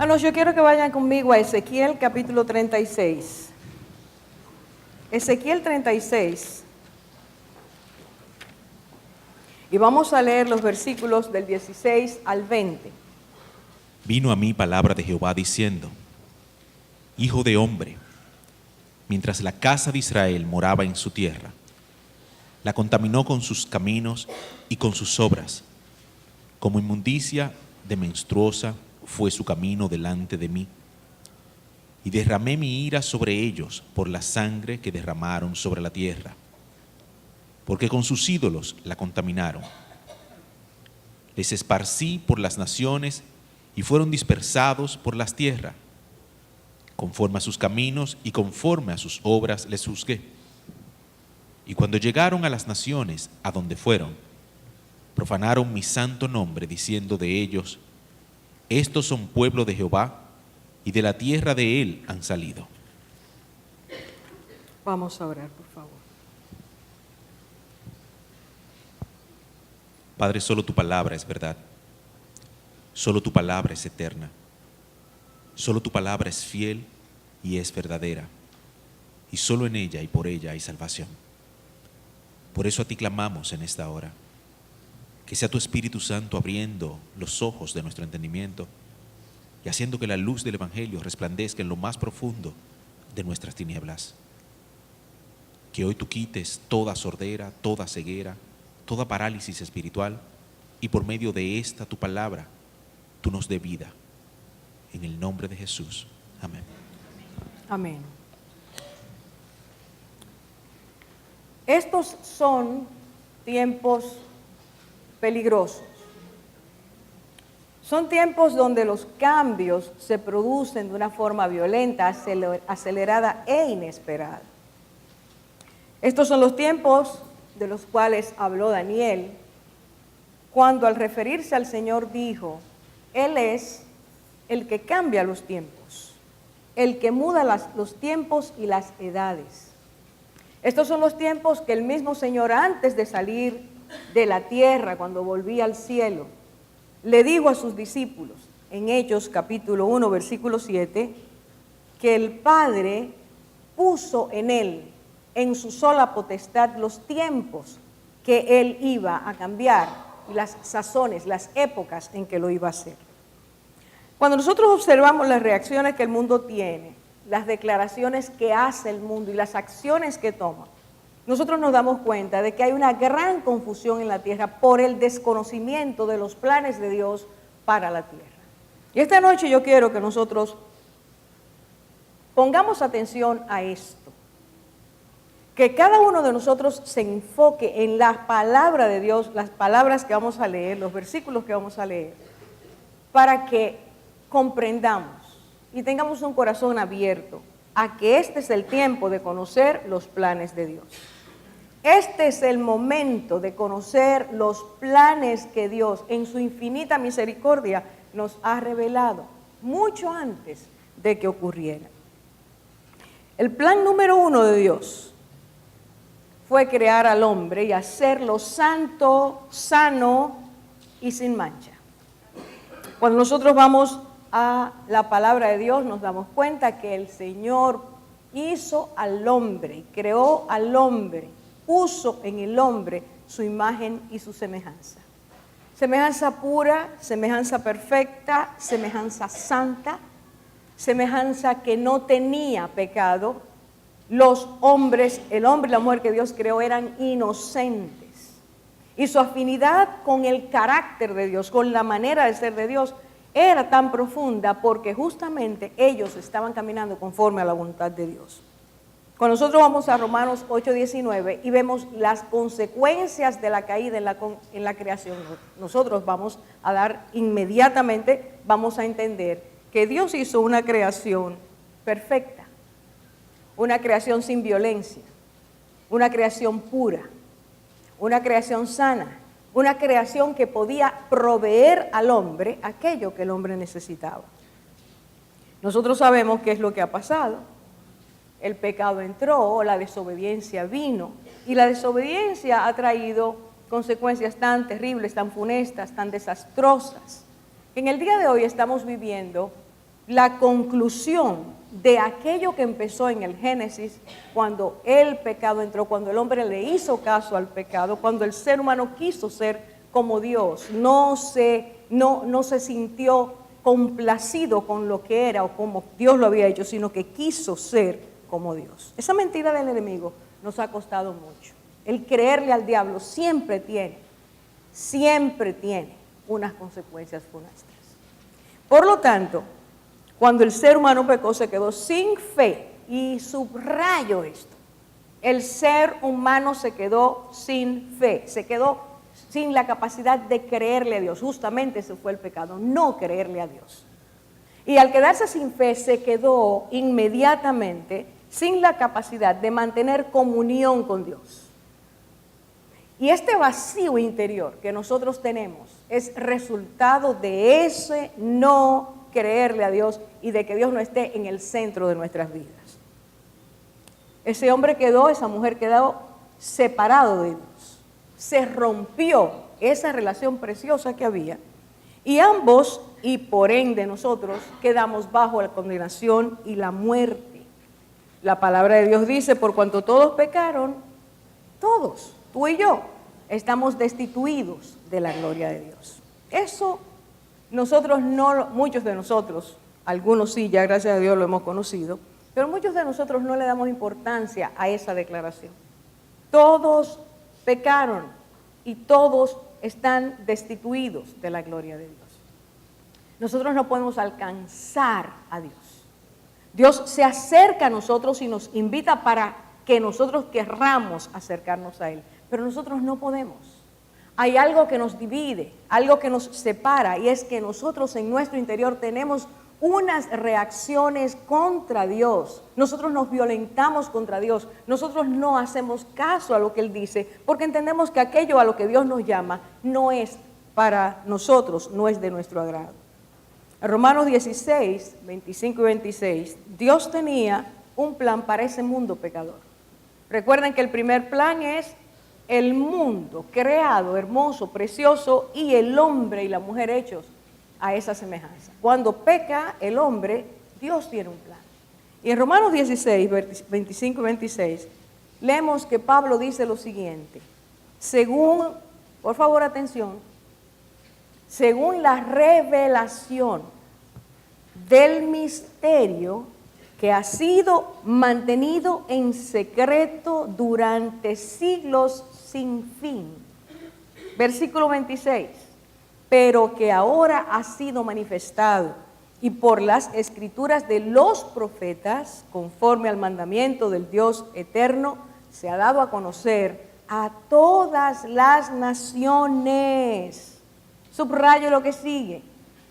Hermanos, yo quiero que vayan conmigo a Ezequiel capítulo 36. Ezequiel 36. Y vamos a leer los versículos del 16 al 20. Vino a mí palabra de Jehová diciendo: Hijo de hombre, mientras la casa de Israel moraba en su tierra, la contaminó con sus caminos y con sus obras. Como inmundicia de menstruosa fue su camino delante de mí. Y derramé mi ira sobre ellos por la sangre que derramaron sobre la tierra, porque con sus ídolos la contaminaron. Les esparcí por las naciones y fueron dispersados por las tierras. Conforme a sus caminos y conforme a sus obras les juzgué. Y cuando llegaron a las naciones a donde fueron, profanaron mi santo nombre, diciendo de ellos: estos son pueblo de Jehová, y de la tierra de él han salido. Vamos a orar, por favor. Padre, solo tu palabra es verdad. Solo tu palabra es eterna. Solo tu palabra es fiel y es verdadera. Y solo en ella y por ella hay salvación. Por eso a ti clamamos en esta hora. Que sea tu Espíritu Santo abriendo los ojos de nuestro entendimiento y haciendo que la luz del Evangelio resplandezca en lo más profundo de nuestras tinieblas. Que hoy tú quites toda sordera, toda ceguera, toda parálisis espiritual, y por medio de esta tu palabra, tú nos dé vida. En el nombre de Jesús. Amén. Amén. Estos son tiempos peligrosos. Son tiempos donde los cambios se producen de una forma violenta, acelerada e inesperada. Estos son los tiempos de los cuales habló Daniel, cuando al referirse al Señor dijo: Él es el que cambia los tiempos, el que muda los tiempos y las edades. Estos son los tiempos que el mismo Señor, antes de salir de la tierra, cuando volvía al cielo, le dijo a sus discípulos, en Hechos capítulo 1, versículo 7, que el Padre puso en él, en su sola potestad, los tiempos que él iba a cambiar y las sazones, las épocas en que lo iba a hacer. Cuando nosotros observamos las reacciones que el mundo tiene, las declaraciones que hace el mundo y las acciones que toma, nosotros nos damos cuenta de que hay una gran confusión en la tierra por el desconocimiento de los planes de Dios para la tierra. Y esta noche yo quiero que nosotros pongamos atención a esto, que cada uno de nosotros se enfoque en la palabra de Dios, las palabras que vamos a leer, los versículos que vamos a leer, para que comprendamos y tengamos un corazón abierto a que este es el tiempo de conocer los planes de Dios. Este es el momento de conocer los planes que Dios, en su infinita misericordia, nos ha revelado mucho antes de que ocurriera. El plan número 1 de Dios fue crear al hombre y hacerlo santo, sano y sin mancha. Cuando nosotros vamos a la palabra de Dios, nos damos cuenta que el Señor hizo al hombre y creó al hombre, puso en el hombre su imagen y su semejanza. Semejanza pura, semejanza perfecta, semejanza santa, semejanza que no tenía pecado. Los hombres, el hombre y la mujer que Dios creó eran inocentes. Y su afinidad con el carácter de Dios, con la manera de ser de Dios, era tan profunda porque justamente ellos estaban caminando conforme a la voluntad de Dios. Cuando nosotros vamos a Romanos 8:19 y vemos las consecuencias de la caída en la creación, nosotros vamos a dar inmediatamente, vamos a entender que Dios hizo una creación perfecta, una creación sin violencia, una creación pura, una creación sana, una creación que podía proveer al hombre aquello que el hombre necesitaba. Nosotros sabemos qué es lo que ha pasado. El pecado entró, la desobediencia vino, y la desobediencia ha traído consecuencias tan terribles, tan funestas, tan desastrosas, que en el día de hoy estamos viviendo la conclusión de aquello que empezó en el Génesis, cuando el pecado entró, cuando el hombre le hizo caso al pecado, cuando el ser humano quiso ser como Dios, no se sintió complacido con lo que era o como Dios lo había hecho, sino que quiso ser como Dios. Esa mentira del enemigo nos ha costado mucho. El creerle al diablo siempre tiene unas consecuencias funestas. Por lo tanto, cuando el ser humano pecó, se quedó sin fe, y subrayo esto, el ser humano se quedó sin fe, se quedó sin la capacidad de creerle a Dios. Justamente ese fue el pecado, no creerle a Dios. Y al quedarse sin fe, se quedó inmediatamente sin la capacidad de mantener comunión con Dios. Y este vacío interior que nosotros tenemos es resultado de ese no creerle a Dios y de que Dios no esté en el centro de nuestras vidas. Ese hombre quedó, esa mujer quedó separado de Dios. Se rompió esa relación preciosa que había, y ambos, y por ende nosotros, quedamos bajo la condenación y la muerte. La palabra de Dios dice: por cuanto todos pecaron, todos, tú y yo, estamos destituidos de la gloria de Dios. Eso nosotros no, muchos de nosotros, algunos sí, ya gracias a Dios lo hemos conocido, pero muchos de nosotros no le damos importancia a esa declaración. Todos pecaron y todos están destituidos de la gloria de Dios. Nosotros no podemos alcanzar a Dios. Dios se acerca a nosotros y nos invita para que nosotros querramos acercarnos a Él, pero nosotros no podemos. Hay algo que nos divide, algo que nos separa, y es que nosotros en nuestro interior tenemos unas reacciones contra Dios. Nosotros nos violentamos contra Dios. Nosotros no hacemos caso a lo que Él dice, porque entendemos que aquello a lo que Dios nos llama no es para nosotros, no es de nuestro agrado. En Romanos 16, 25 y 26, Dios tenía un plan para ese mundo pecador. Recuerden que el primer plan es el mundo creado, hermoso, precioso, y el hombre y la mujer hechos a esa semejanza. Cuando peca el hombre, Dios tiene un plan. Y en Romanos 16, 25 y 26, leemos que Pablo dice lo siguiente: según, por favor atención, según la revelación del misterio que ha sido mantenido en secreto durante siglos sin fin. Versículo 26. Pero que ahora ha sido manifestado, y por las escrituras de los profetas, conforme al mandamiento del Dios eterno, se ha dado a conocer a todas las naciones. Subrayo lo que sigue: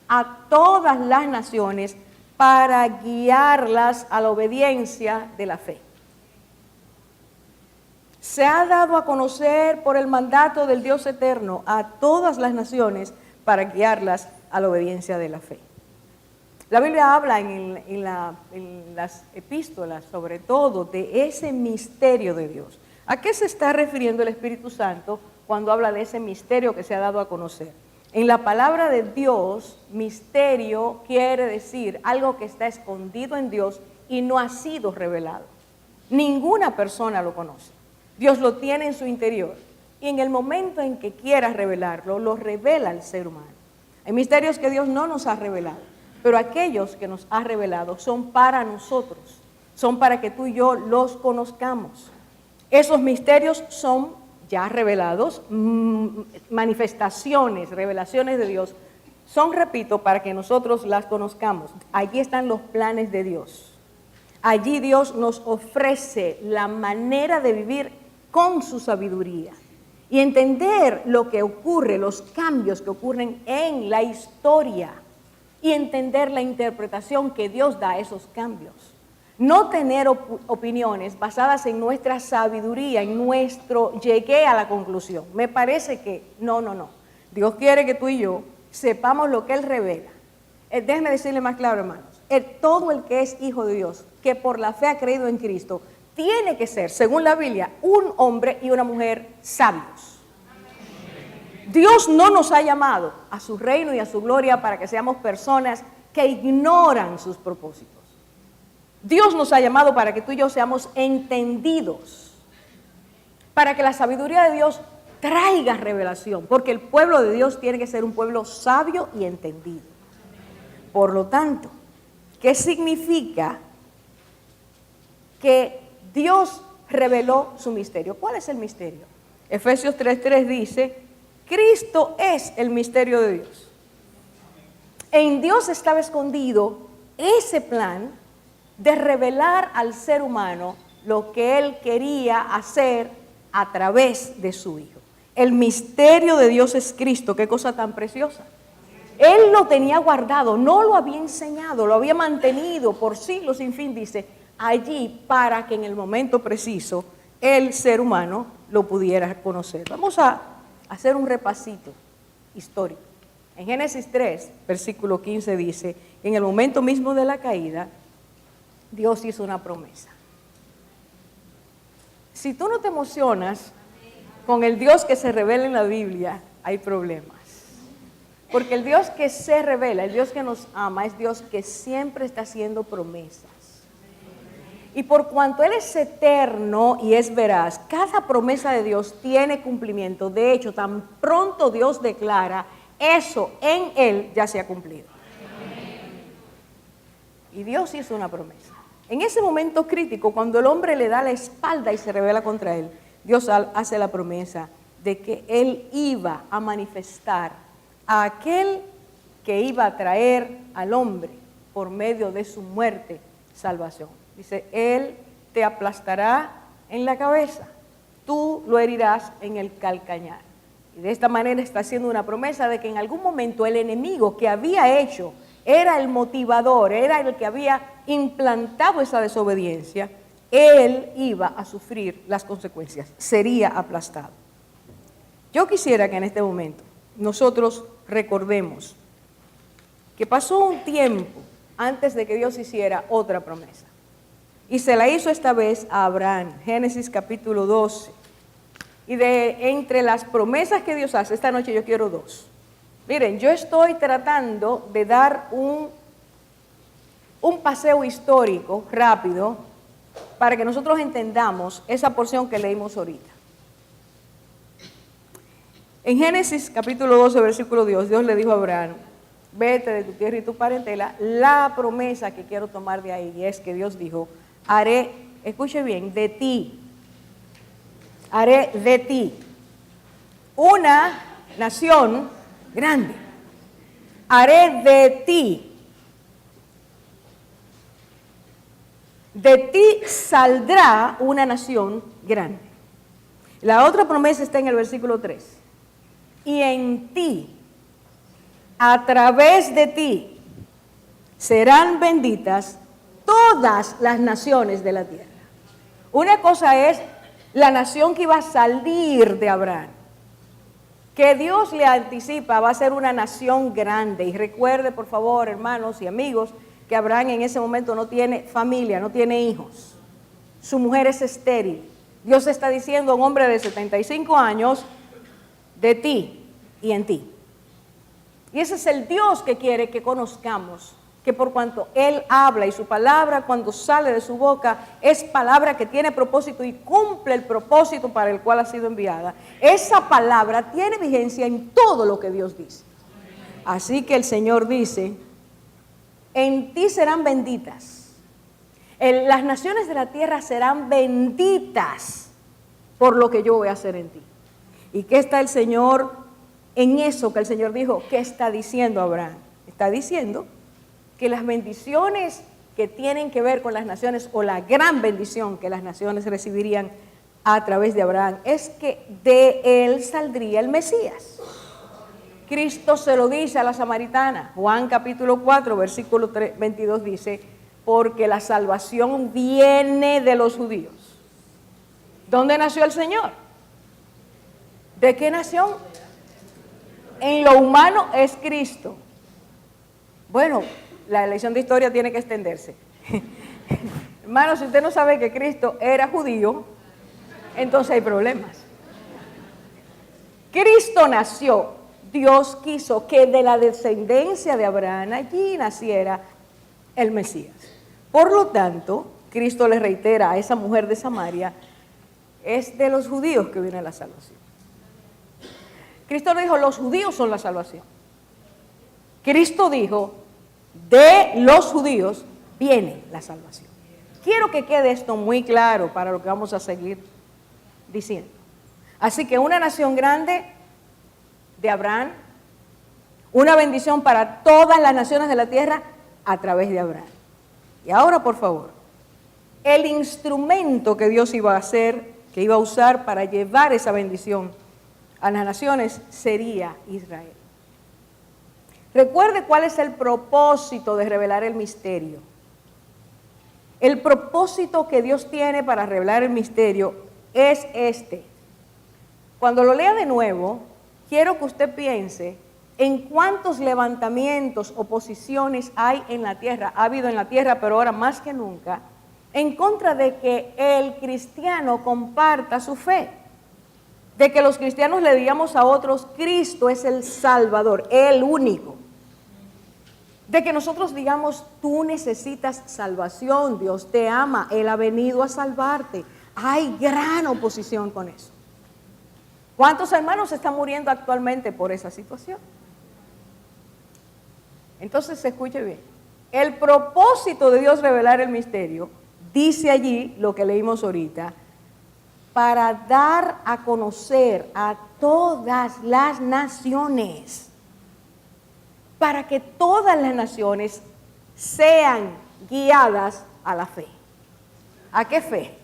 a todas las naciones, para guiarlas a la obediencia de la fe. Se ha dado a conocer por el mandato del Dios eterno a todas las naciones para guiarlas a la obediencia de la fe. La Biblia habla en las epístolas sobre todo de ese misterio de Dios. ¿A qué se está refiriendo el Espíritu Santo cuando habla de ese misterio que se ha dado a conocer? En la palabra de Dios, misterio quiere decir algo que está escondido en Dios y no ha sido revelado. Ninguna persona lo conoce. Dios lo tiene en su interior, y en el momento en que quiera revelarlo, lo revela al ser humano. Hay misterios que Dios no nos ha revelado, pero aquellos que nos ha revelado son para nosotros, son para que tú y yo los conozcamos. Esos misterios son ya revelados, manifestaciones, revelaciones de Dios, son, repito, para que nosotros las conozcamos. Allí están los planes de Dios. Allí Dios nos ofrece la manera de vivir con su sabiduría y entender lo que ocurre, los cambios que ocurren en la historia, y entender la interpretación que Dios da a esos cambios. No tener opiniones basadas en nuestra sabiduría, en nuestro llegué a la conclusión. Me parece que no. Dios quiere que tú y yo sepamos lo que Él revela. Déjenme decirle más claro, hermanos. Todo el que es hijo de Dios, que por la fe ha creído en Cristo, tiene que ser, según la Biblia, un hombre y una mujer sabios. Dios no nos ha llamado a su reino y a su gloria para que seamos personas que ignoran sus propósitos. Dios nos ha llamado para que tú y yo seamos entendidos, para que la sabiduría de Dios traiga revelación, porque el pueblo de Dios tiene que ser un pueblo sabio y entendido. Por lo tanto, ¿qué significa que Dios reveló su misterio? ¿Cuál es el misterio? Efesios 3:3 dice, Cristo es el misterio de Dios. En Dios estaba escondido ese plan de revelar al ser humano lo que Él quería hacer a través de su Hijo. El misterio de Dios es Cristo, qué cosa tan preciosa. Él lo tenía guardado, no lo había enseñado, lo había mantenido por siglos sin fin, dice, allí para que en el momento preciso el ser humano lo pudiera conocer. Vamos a hacer un repasito histórico. En Génesis 3, versículo 15 dice, en el momento mismo de la caída, Dios hizo una promesa. Si tú no te emocionas con el Dios que se revela en la Biblia, hay problemas. Porque el Dios que se revela, el Dios que nos ama, es Dios que siempre está haciendo promesas. Y por cuanto Él es eterno y es veraz, cada promesa de Dios tiene cumplimiento. De hecho, tan pronto Dios declara, eso en Él ya se ha cumplido. Y Dios hizo una promesa. En ese momento crítico, cuando el hombre le da la espalda y se revela contra Él, Dios hace la promesa de que Él iba a manifestar a aquel que iba a traer al hombre por medio de su muerte salvación. Dice, Él te aplastará en la cabeza, tú lo herirás en el calcañar. Y de esta manera está haciendo una promesa de que en algún momento el enemigo que había hecho, era el motivador, era el que había implantado esa desobediencia, él iba a sufrir las consecuencias, sería aplastado. Yo quisiera que en este momento nosotros recordemos que pasó un tiempo antes de que Dios hiciera otra promesa. Y se la hizo esta vez a Abraham, Génesis capítulo 12. Y de entre las promesas que Dios hace, esta noche yo quiero dos. Miren, yo estoy tratando de dar un paseo histórico rápido para que nosotros entendamos esa porción que leímos ahorita. En Génesis capítulo 12, versículo 2, Dios le dijo a Abraham, vete de tu tierra y tu parentela. La promesa que quiero tomar de ahí es que Dios dijo, haré, escuche bien, de ti, haré de ti una nación grande. Haré de ti saldrá una nación grande. La otra promesa está en el versículo 3. Y en ti, a través de ti, serán benditas todas las naciones de la tierra. Una cosa es la nación que iba a salir de Abraham, que Dios le anticipa, va a ser una nación grande. Y recuerde, por favor, hermanos y amigos, que Abraham en ese momento no tiene familia, no tiene hijos. Su mujer es estéril. Dios está diciendo a un hombre de 75 años, de ti y en ti. Y ese es el Dios que quiere que conozcamos, que por cuanto Él habla y su palabra cuando sale de su boca es palabra que tiene propósito y cumple el propósito para el cual ha sido enviada. Esa palabra tiene vigencia en todo lo que Dios dice. Así que el Señor dice, en ti serán benditas. Las naciones de la tierra serán benditas por lo que yo voy a hacer en ti. ¿Y qué está el Señor en eso que el Señor dijo? ¿Qué está diciendo Abraham? Está diciendo que las bendiciones que tienen que ver con las naciones, o la gran bendición que las naciones recibirían a través de Abraham, es que de él saldría el Mesías. Cristo se lo dice a la samaritana. Juan capítulo 4, versículo 22 dice, porque la salvación viene de los judíos. ¿Dónde nació el Señor? ¿De qué nación? En lo humano es Cristo. Bueno, la lección de historia tiene que extenderse. Hermano, si usted no sabe que Cristo era judío, entonces hay problemas. Cristo nació Dios quiso que de la descendencia de Abraham allí naciera el Mesías. Por lo tanto, Cristo le reitera a esa mujer de Samaria, es de los judíos que viene la salvación. Cristo no dijo, los judíos son la salvación. Cristo dijo, de los judíos viene la salvación. Quiero que quede esto muy claro para lo que vamos a seguir diciendo. Así que una nación grande de Abraham, una bendición para todas las naciones de la tierra a través de Abraham. Y ahora, por favor, el instrumento que Dios iba a hacer, que iba a usar para llevar esa bendición a las naciones, sería Israel. Recuerde cuál es el propósito de revelar el misterio. El propósito que Dios tiene para revelar el misterio es este. Cuando lo lea de nuevo, quiero que usted piense en cuántos levantamientos, oposiciones hay en la tierra, ha habido en la tierra, pero ahora más que nunca, en contra de que el cristiano comparta su fe, de que los cristianos le digamos a otros, Cristo es el Salvador, el único, de que nosotros digamos, tú necesitas salvación, Dios te ama, Él ha venido a salvarte. Hay gran oposición con eso. ¿Cuántos hermanos están muriendo actualmente por esa situación? Entonces, se escuche bien. El propósito de Dios revelar el misterio, dice allí lo que leímos ahorita, para dar a conocer a todas las naciones, para que todas las naciones sean guiadas a la fe. ¿A qué fe?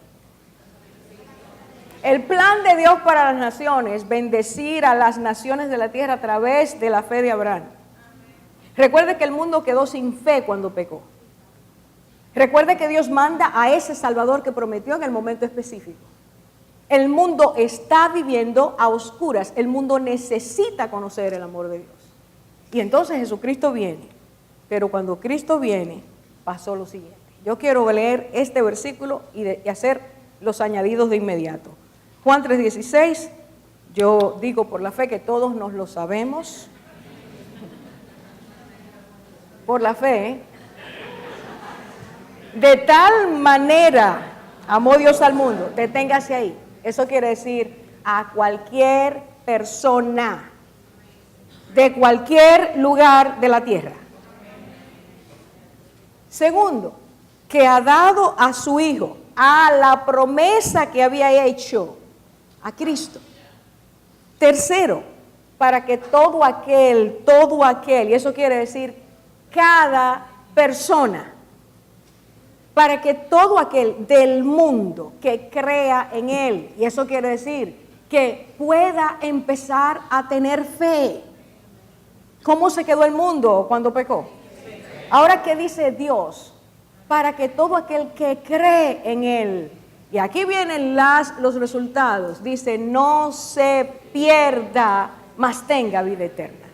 El plan de Dios para las naciones, bendecir a las naciones de la tierra a través de la fe de Abraham. Recuerde que el mundo quedó sin fe cuando pecó. Recuerde que Dios manda a ese Salvador que prometió en el momento específico. El mundo está viviendo a oscuras. El mundo necesita conocer el amor de Dios. Y entonces Jesucristo viene. Pero cuando Cristo viene, pasó lo siguiente. Yo quiero leer este versículo y hacer los añadidos de inmediato. Juan 3:16, yo digo por la fe que todos nos lo sabemos. Por la fe, de tal manera amó Dios al mundo, deténgase ahí, eso quiere decir a cualquier persona, de cualquier lugar de la tierra. Segundo, que ha dado a su Hijo, a la promesa que había hecho a Cristo. Tercero, para que todo aquel, y eso quiere decir cada persona, para que todo aquel del mundo que crea en Él, y eso quiere decir que pueda empezar a tener fe. ¿Cómo se quedó el mundo cuando pecó? Ahora, ¿qué dice Dios? Para que todo aquel que cree en Él, y aquí vienen los resultados, dice, no se pierda, mas tenga vida eterna.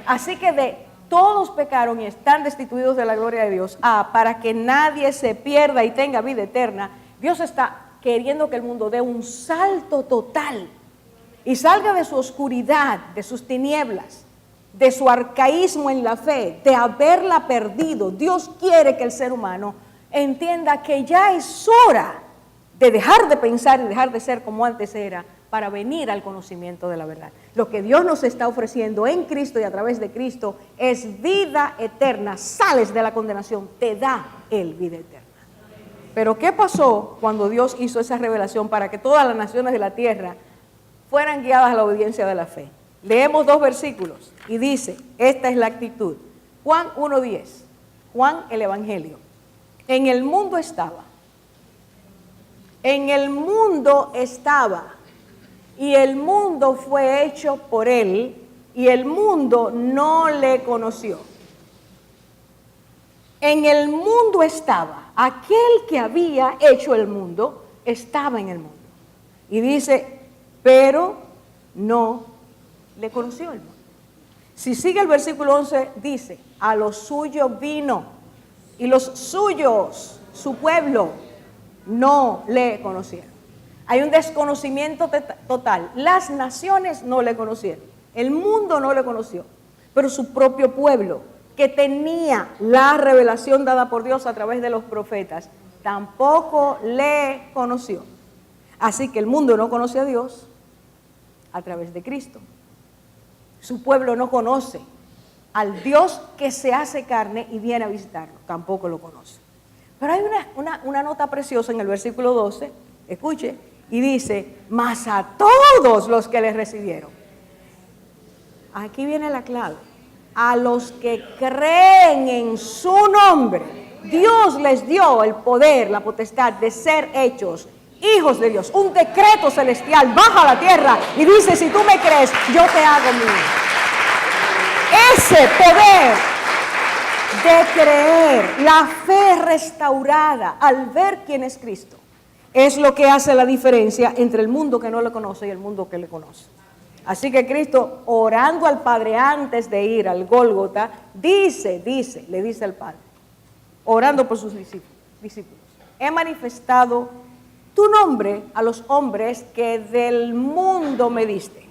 Así que todos pecaron y están destituidos de la gloria de Dios. Para que nadie se pierda y tenga vida eterna, Dios está queriendo que el mundo dé un salto total y salga de su oscuridad, de sus tinieblas, de su arcaísmo en la fe, de haberla perdido. Dios quiere que el ser humano entienda que ya es hora de dejar de pensar y dejar de ser como antes era, para venir al conocimiento de la verdad. Lo que Dios nos está ofreciendo en Cristo y a través de Cristo es vida eterna. Sales de la condenación, te da Él vida eterna. Pero ¿qué pasó cuando Dios hizo esa revelación para que todas las naciones de la tierra fueran guiadas a la obediencia de la fe? Leemos 2 versículos y dice, esta es la actitud. Juan 1:10, Juan el Evangelio. En el mundo estaba, y el mundo fue hecho por Él, y el mundo no le conoció. En el mundo estaba, aquel que había hecho el mundo, estaba en el mundo. Y dice, pero no le conoció el mundo. Si sigue el versículo 11, dice, a los suyos vino, y los suyos, su pueblo, no le conocieron. Hay un desconocimiento total. Las naciones no le conocieron. El mundo no le conoció, pero su propio pueblo, que tenía la revelación dada por Dios a través de los profetas, tampoco le conoció. Así que el mundo no conoce a Dios a través de Cristo. Su pueblo no conoce al Dios que se hace carne y viene a visitarlo, tampoco lo conoce. Pero hay una nota preciosa en el versículo 12, escuche, y dice, mas a todos los que le recibieron. Aquí viene la clave. A los que creen en su nombre, Dios les dio el poder, la potestad de ser hechos hijos de Dios. Un decreto celestial baja a la tierra y dice, si tú me crees, yo te hago mío. Ese poder de creer, la fe restaurada al ver quién es Cristo, es lo que hace la diferencia entre el mundo que no le conoce y el mundo que le conoce. Así que Cristo, orando al Padre antes de ir al Gólgota, le dice al Padre, orando por sus discípulos, he manifestado tu nombre a los hombres que del mundo me diste,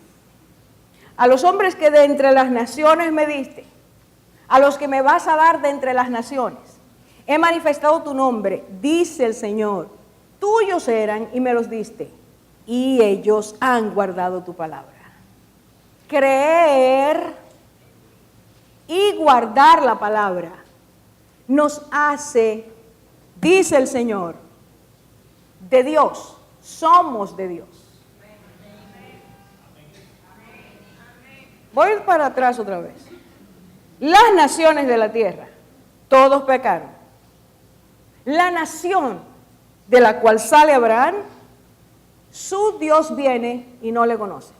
a los hombres que de entre las naciones me diste, a los que me vas a dar de entre las naciones. He manifestado tu nombre, dice el Señor, tuyos eran y me los diste, y ellos han guardado tu palabra. Creer y guardar la palabra nos hace, dice el Señor, de Dios, somos de Dios. Voy para atrás otra vez. Las naciones de la tierra, todos pecaron. La nación de la cual sale Abraham, su Dios viene y no le conoce.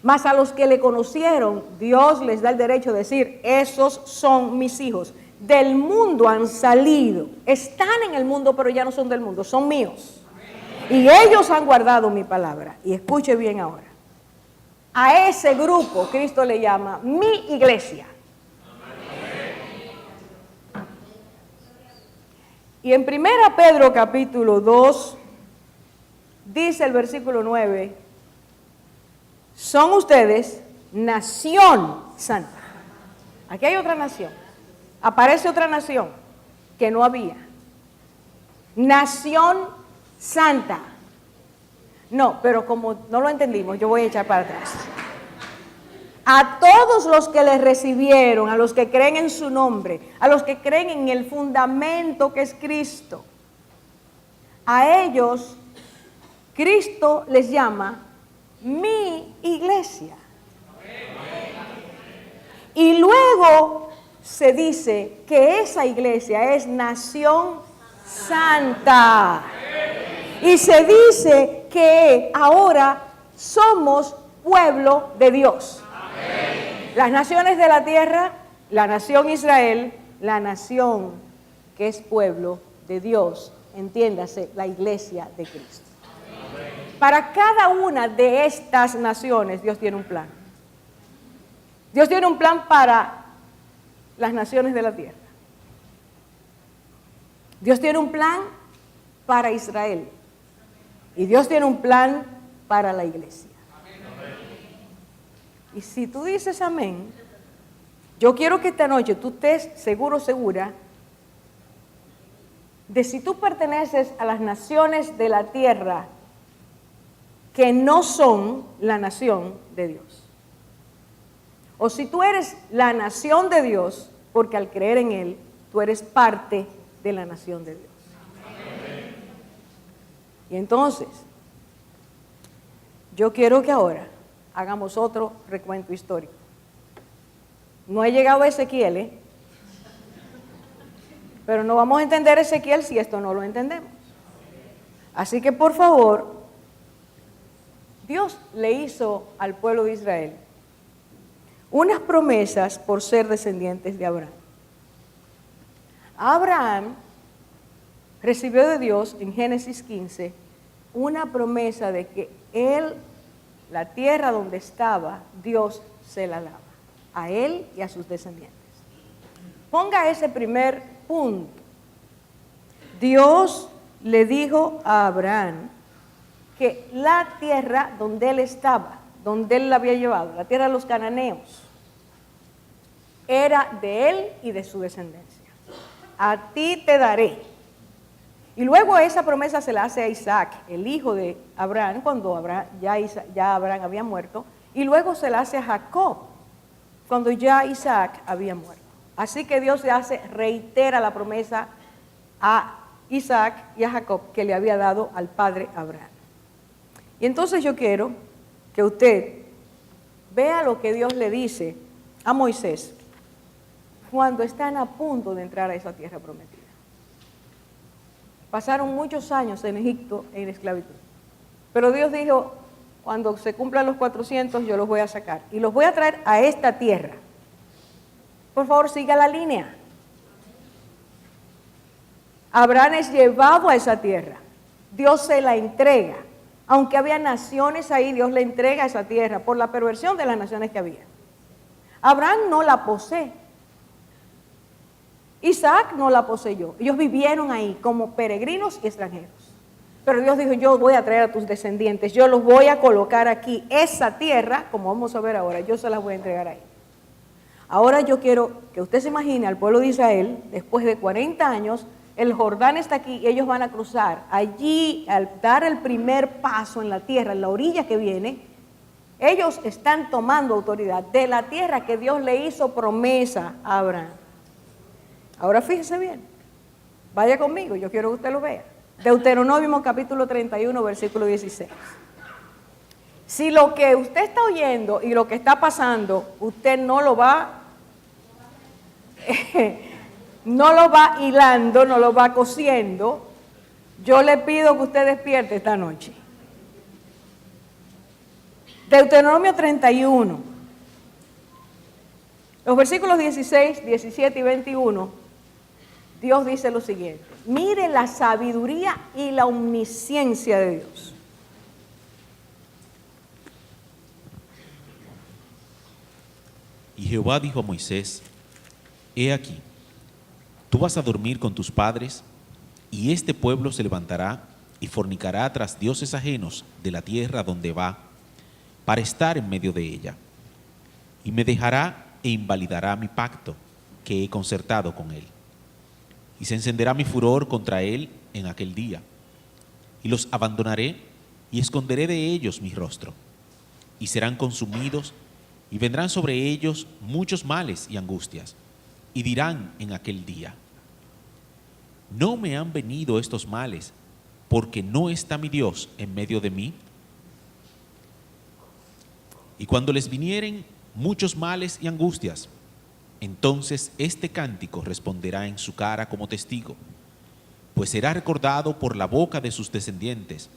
Mas a los que le conocieron, Dios les da el derecho de decir, esos son mis hijos. Del mundo han salido, están en el mundo, pero ya no son del mundo, son míos. Y ellos han guardado mi palabra. Y escuche bien ahora. A ese grupo Cristo le llama mi iglesia. Y en 1 Pedro capítulo 2, dice el versículo 9, son ustedes nación santa. Aquí hay otra nación. Aparece otra nación que no había. Nación santa. No, pero como no lo entendimos, yo voy a echar para atrás. A todos los que les recibieron, a los que creen en su nombre, a los que creen en el fundamento que es Cristo, a ellos Cristo les llama mi iglesia. Y luego se dice que esa iglesia es nación santa. Y se dice que ahora somos pueblo de Dios. Las naciones de la tierra, la nación Israel, la nación que es pueblo de Dios, entiéndase, la iglesia de Cristo. Para cada una de estas naciones Dios tiene un plan. Dios tiene un plan para las naciones de la tierra. Dios tiene un plan para Israel. Y Dios tiene un plan para la iglesia. Y si tú dices amén, yo quiero que esta noche tú estés seguro, segura, de si tú perteneces a las naciones de la tierra que no son la nación de Dios. O si tú eres la nación de Dios, porque al creer en Él, tú eres parte de la nación de Dios. Y entonces, yo quiero que ahora hagamos otro recuento histórico. No he llegado a Ezequiel, pero no vamos a entender Ezequiel si esto no lo entendemos. Así que por favor, Dios le hizo al pueblo de Israel unas promesas por ser descendientes de Abraham. Abraham recibió de Dios en Génesis 15 una promesa de que él, la tierra donde estaba, Dios se la daba a él y a sus descendientes. Ponga ese primer punto. Dios le dijo a Abraham que la tierra donde él estaba, donde él la había llevado, la tierra de los cananeos, era de él y de su descendencia. A ti te daré. Y luego esa promesa se la hace a Isaac, el hijo de Abraham, cuando ya Abraham había muerto, y luego se la hace a Jacob, cuando ya Isaac había muerto. Así que Dios reitera la promesa a Isaac y a Jacob que le había dado al padre Abraham. Y entonces yo quiero que usted vea lo que Dios le dice a Moisés cuando están a punto de entrar a esa tierra prometida. Pasaron muchos años en Egipto en esclavitud, pero Dios dijo, cuando se cumplan los 400 yo los voy a sacar y los voy a traer a esta tierra. Por favor, siga la línea. Abraham es llevado a esa tierra, Dios se la entrega. Aunque había naciones ahí, Dios le entrega esa tierra por la perversión de las naciones que había. Abraham no la posee. Isaac no la poseyó. Ellos vivieron ahí como peregrinos y extranjeros. Pero Dios dijo, yo voy a traer a tus descendientes, yo los voy a colocar aquí. Esa tierra, como vamos a ver ahora, yo se las voy a entregar ahí. Ahora yo quiero que usted se imagine al pueblo de Israel, después de 40 años, el Jordán está aquí y ellos van a cruzar. Allí, al dar el primer paso en la tierra, en la orilla que viene, ellos están tomando autoridad de la tierra que Dios le hizo promesa a Abraham. Ahora fíjese bien, vaya conmigo, yo quiero que usted lo vea. Deuteronomio capítulo 31, versículo 16. Si lo que usted está oyendo y lo que está pasando, usted no lo va hilando, no lo va cosiendo, yo le pido que usted despierte esta noche. Deuteronomio 31, los versículos 16, 17 y 21, Dios dice lo siguiente: mire la sabiduría y la omnisciencia de Dios. Y Jehová dijo a Moisés, he aquí, tú vas a dormir con tus padres, y este pueblo se levantará y fornicará tras dioses ajenos de la tierra donde va, para estar en medio de ella. Y me dejará e invalidará mi pacto que he concertado con él. Y se encenderá mi furor contra él en aquel día. Y los abandonaré y esconderé de ellos mi rostro. Y serán consumidos y vendrán sobre ellos muchos males y angustias. Y dirán en aquel día, ¿no me han venido estos males porque no está mi Dios en medio de mí? Y cuando les vinieren muchos males y angustias, entonces este cántico responderá en su cara como testigo, pues será recordado por la boca de sus descendientes,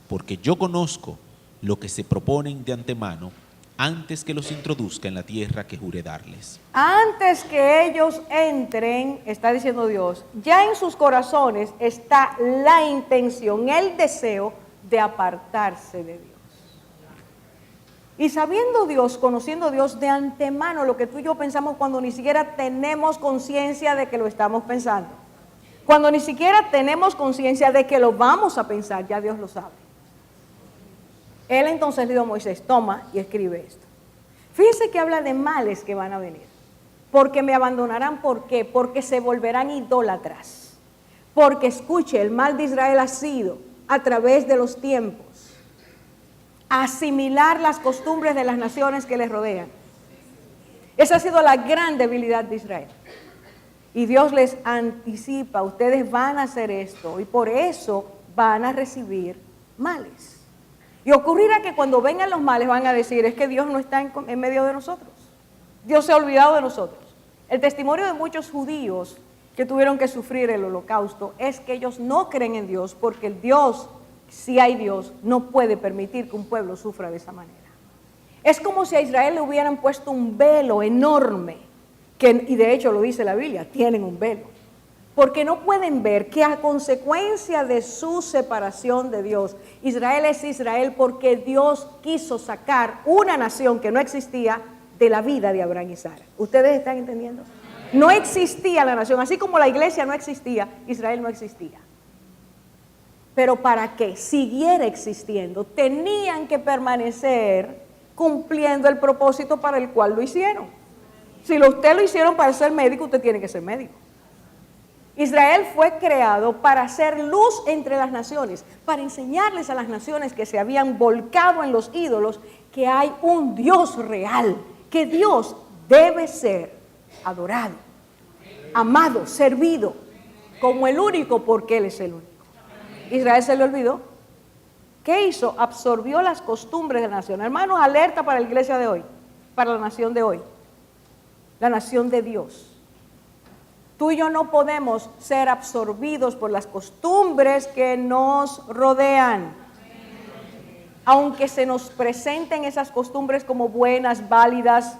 porque yo conozco lo que se proponen de antemano antes que los introduzca en la tierra que juré darles. Antes que ellos entren, está diciendo Dios, ya en sus corazones está la intención, el deseo de apartarse de Dios. Y sabiendo Dios, conociendo Dios de antemano, lo que tú y yo pensamos cuando ni siquiera tenemos conciencia de que lo estamos pensando. Cuando ni siquiera tenemos conciencia de que lo vamos a pensar, ya Dios lo sabe. Él entonces le dijo a Moisés, toma y escribe esto. Fíjese que habla de males que van a venir. Porque me abandonarán, ¿por qué? Porque se volverán idólatras. Porque escuche, el mal de Israel ha sido a través de los tiempos asimilar las costumbres de las naciones que les rodean. Esa ha sido la gran debilidad de Israel. Y Dios les anticipa, ustedes van a hacer esto y por eso van a recibir males. Y ocurrirá que cuando vengan los males van a decir, es que Dios no está en medio de nosotros. Dios se ha olvidado de nosotros. El testimonio de muchos judíos que tuvieron que sufrir el holocausto es que ellos no creen en Dios porque el Dios, si hay Dios, no puede permitir que un pueblo sufra de esa manera. Es como si a Israel le hubieran puesto un velo enorme, y de hecho lo dice la Biblia, tienen un velo, porque no pueden ver que a consecuencia de su separación de Dios, Israel es Israel porque Dios quiso sacar una nación que no existía de la vida de Abraham y Sara. ¿Ustedes están entendiendo? No existía la nación, así como la iglesia no existía, Israel no existía. Pero para que siguiera existiendo, tenían que permanecer cumpliendo el propósito para el cual lo hicieron. Si usted lo hicieron para ser médico, usted tiene que ser médico. Israel fue creado para hacer luz entre las naciones, para enseñarles a las naciones que se habían volcado en los ídolos que hay un Dios real, que Dios debe ser adorado, amado, servido, como el único, porque Él es el único. Israel se le olvidó. ¿Qué hizo? Absorbió las costumbres de la nación. Hermanos, alerta para la iglesia de hoy, para la nación de hoy, la nación de Dios. Tú y yo no podemos ser absorbidos por las costumbres que nos rodean. Aunque se nos presenten esas costumbres como buenas, válidas,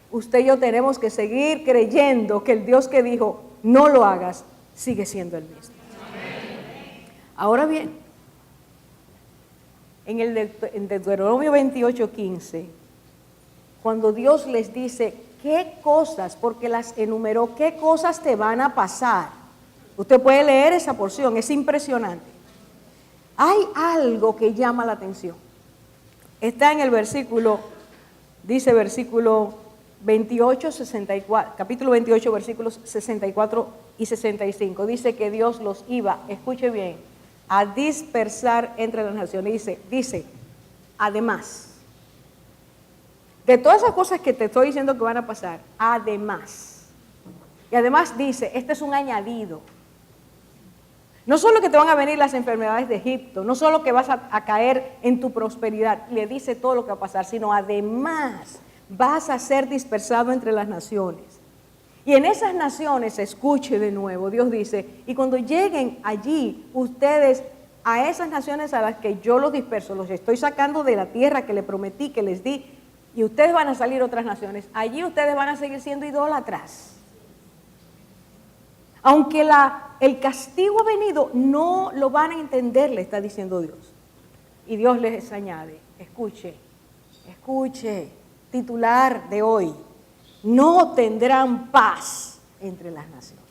usted y yo tenemos que seguir creyendo que el Dios que dijo, no lo hagas, sigue siendo el mismo. Ahora bien, en Deuteronomio 28:15, cuando Dios les dice qué cosas, porque las enumeró, qué cosas te van a pasar. Usted puede leer esa porción, es impresionante. Hay algo que llama la atención. Está en el versículo, dice versículo 28, 64, capítulo 28, versículos 64 y 65. Dice que Dios los iba, escuche bien, a dispersar entre las naciones. Dice, además, de todas esas cosas que te estoy diciendo que van a pasar, además. Y además dice, este es un añadido. No solo que te van a venir las enfermedades de Egipto, no solo que vas a caer en tu prosperidad, le dice todo lo que va a pasar, sino además vas a ser dispersado entre las naciones. Y en esas naciones, escuche de nuevo, Dios dice, y cuando lleguen allí ustedes a esas naciones a las que yo los disperso, los estoy sacando de la tierra que les prometí, que les di, y ustedes van a salir a otras naciones, allí ustedes van a seguir siendo idólatras. Aunque el castigo ha venido, no lo van a entender, le está diciendo Dios. Y Dios les añade, escuche, titular de hoy, no tendrán paz entre las naciones.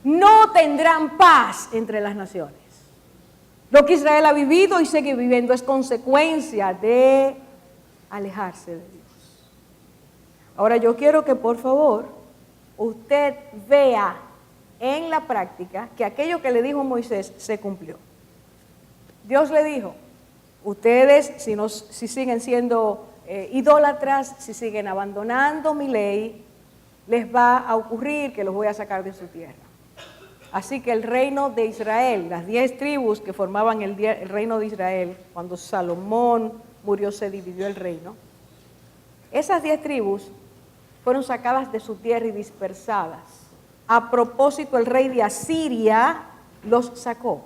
No tendrán paz entre las naciones. Lo que Israel ha vivido y sigue viviendo es consecuencia de alejarse de Dios. Ahora yo quiero que por favor usted vea en la práctica que aquello que le dijo Moisés se cumplió. Dios le dijo, ustedes si siguen siendo idólatras, si siguen abandonando mi ley, les va a ocurrir que los voy a sacar de su tierra. Así que el reino de Israel, las 10 tribus que formaban el reino de Israel, cuando Salomón murió se dividió el reino, esas 10 tribus fueron sacadas de su tierra y dispersadas. A propósito, el rey de Asiria los sacó.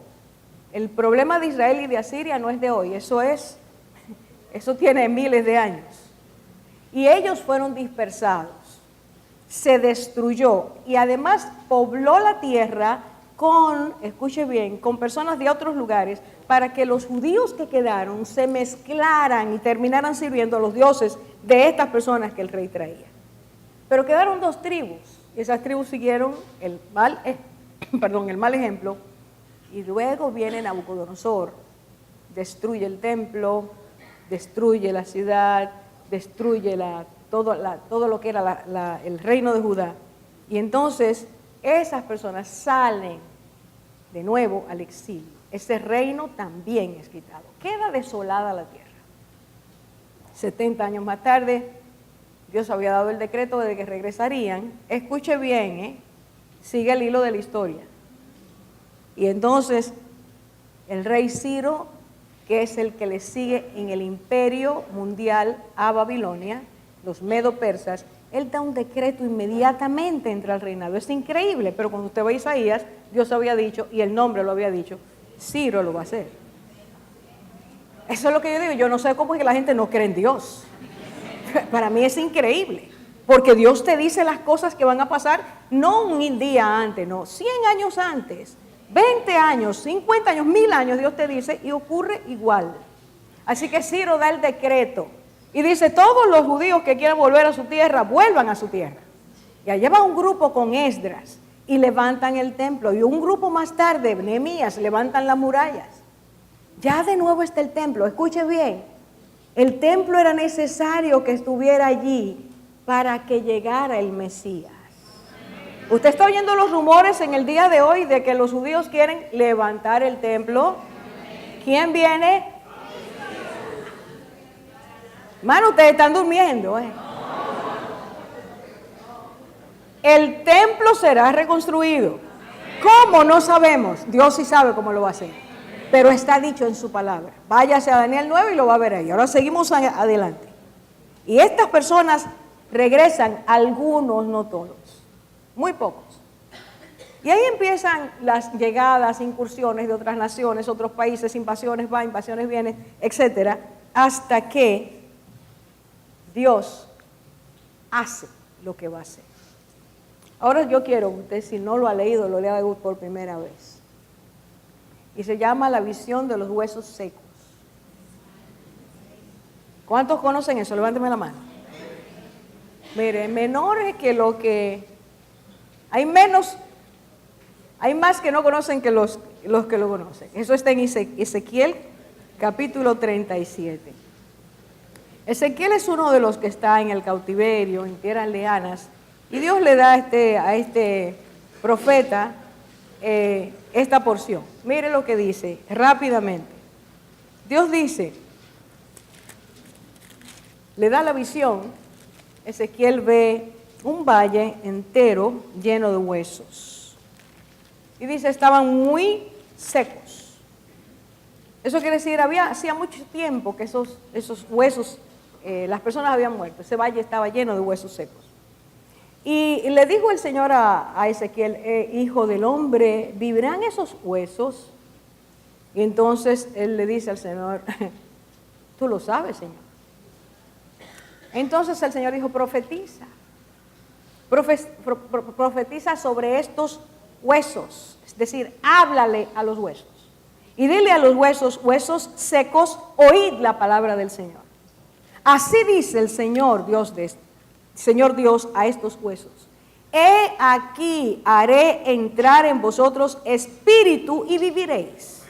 El problema de Israel y de Asiria no es de hoy, eso tiene miles de años. Y ellos fueron dispersados. Se destruyó y además pobló la tierra con, escuche bien, con personas de otros lugares para que los judíos que quedaron se mezclaran y terminaran sirviendo a los dioses de estas personas que el rey traía. Pero quedaron 2 tribus y esas tribus siguieron el mal ejemplo y luego viene Nabucodonosor, destruye el templo, destruye la ciudad, destruye todo lo que era el reino de Judá. Y entonces esas personas salen de nuevo al exilio. Ese reino también es quitado. Queda desolada la tierra. 70 años más tarde, Dios había dado el decreto de que regresarían. Escuche bien, sigue el hilo de la historia. Y entonces el rey Ciro, que es el que le sigue en el imperio mundial a Babilonia, los medo-persas, él da un decreto inmediatamente entra al reinado. Es increíble, pero cuando usted ve a Isaías, Dios había dicho, y el nombre lo había dicho, Ciro lo va a hacer. Eso es lo que yo digo, yo no sé cómo es que la gente no cree en Dios. Para mí es increíble, porque Dios te dice las cosas que van a pasar, no un día antes, no, 100 años antes, 20 años, 50 años, 1000 años, Dios te dice, y ocurre igual. Así que Ciro da el decreto, y dice, todos los judíos que quieran volver a su tierra, vuelvan a su tierra. Y allá va un grupo con Esdras, y levantan el templo, y un grupo más tarde, Nehemías, levantan las murallas. Ya de nuevo está el templo. Escuche bien. El templo era necesario que estuviera allí para que llegara el Mesías. Usted está oyendo los rumores en el día de hoy de que los judíos quieren levantar el templo. ¿Quién viene? Hermano, ustedes están durmiendo, El templo será reconstruido. ¿Cómo? No sabemos. Dios sí sabe cómo lo va a hacer. Pero está dicho en su palabra. Váyase a Daniel 9 y lo va a ver ahí. Ahora seguimos adelante. Y estas personas regresan, algunos, no todos, muy pocos. Y ahí empiezan las llegadas, incursiones de otras naciones, otros países, invasiones van, invasiones vienen, etcétera, hasta que Dios hace lo que va a hacer. Ahora yo quiero, usted si no lo ha leído, lo lea por primera vez. Y se llama La visión de los huesos secos. ¿Cuántos conocen eso? Levánteme la mano. Mire, menores que lo que... Hay más que no conocen que los que lo conocen. Eso está en Ezequiel capítulo 37. Ezequiel es uno de los que está en el cautiverio, en tierras lejanas, y Dios le da a este profeta esta porción. Mire lo que dice rápidamente. Dios dice, le da la visión, Ezequiel ve un valle entero lleno de huesos. Y dice, estaban muy secos. Eso quiere decir, hacía mucho tiempo que esos huesos, las personas habían muerto. Ese valle estaba lleno de huesos secos. Y le dijo el Señor a Ezequiel, hijo del hombre, ¿vivirán esos huesos? Y entonces él le dice al Señor, tú lo sabes, Señor. Entonces el Señor dijo, profetiza. Profetiza sobre estos huesos. Es decir, háblale a los huesos. Y dile a los huesos, huesos secos, oíd la palabra del Señor. Así dice el Señor Dios a estos huesos. He aquí, haré entrar en vosotros espíritu y viviréis.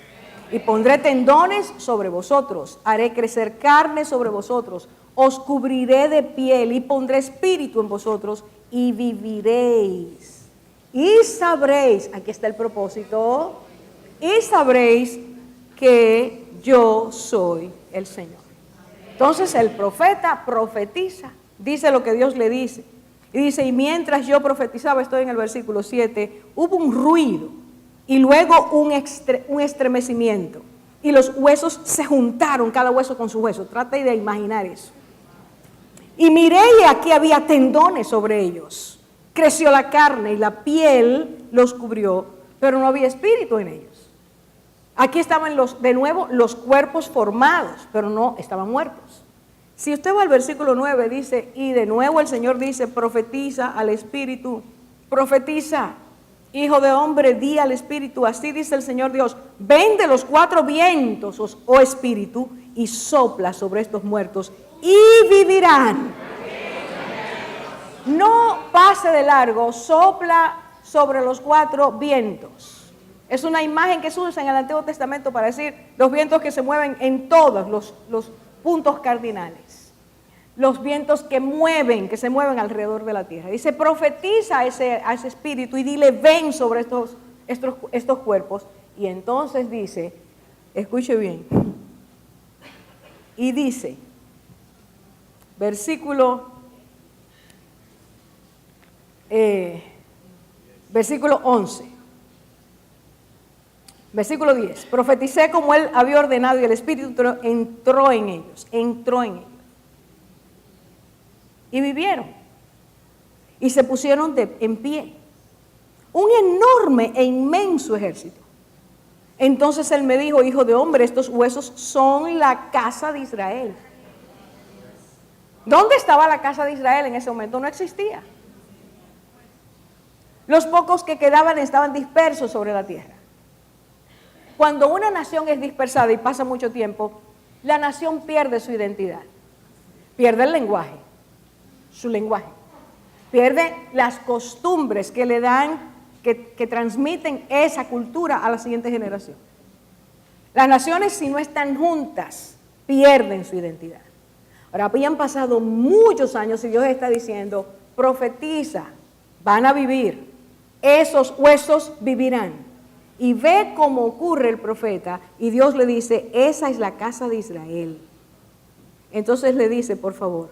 Y pondré tendones sobre vosotros, haré crecer carne sobre vosotros, os cubriré de piel y pondré espíritu en vosotros y viviréis. Y sabréis, aquí está el propósito, y sabréis que yo soy el Señor. Entonces el profeta profetiza, dice lo que Dios le dice. Y dice, y mientras yo profetizaba, estoy en el versículo 7, hubo un ruido y luego un estremecimiento. Y los huesos se juntaron, cada hueso con su hueso. Trate de imaginar eso. Y miré y aquí había tendones sobre ellos. Creció la carne y la piel los cubrió, pero no había espíritu en ellos. Aquí estaban de nuevo los cuerpos formados, pero no estaban muertos. Si usted va al versículo 9, dice, y de nuevo el Señor dice, profetiza al espíritu, profetiza, hijo de hombre, di al espíritu, así dice el Señor Dios, ven de los cuatro vientos, oh espíritu, y sopla sobre estos muertos, y vivirán. No pase de largo, sopla sobre los cuatro vientos. Es una imagen que se usa en el Antiguo Testamento para decir los vientos que se mueven en todos los puntos cardinales. Los vientos que se mueven alrededor de la tierra. Dice, profetiza a ese espíritu y dile, ven sobre estos cuerpos. Y entonces dice, escuche bien, y dice, versículo 11, versículo 10, profeticé como él había ordenado y el espíritu entró en ellos. Y vivieron. Y se pusieron en pie. Un enorme e inmenso ejército. Entonces él me dijo, hijo de hombre, estos huesos son la casa de Israel. ¿Dónde estaba la casa de Israel en ese momento? No existía. Los pocos que quedaban estaban dispersos sobre la tierra. Cuando una nación es dispersada y pasa mucho tiempo, la nación pierde su identidad. Pierde el lenguaje. Su lenguaje, pierde las costumbres que le dan, que transmiten esa cultura a la siguiente generación. Las naciones, si no están juntas, pierden su identidad. Ahora, habían pasado muchos años y Dios está diciendo, profetiza, van a vivir, esos huesos vivirán. Y ve cómo ocurre el profeta y Dios le dice, esa es la casa de Israel. Entonces le dice, por favor,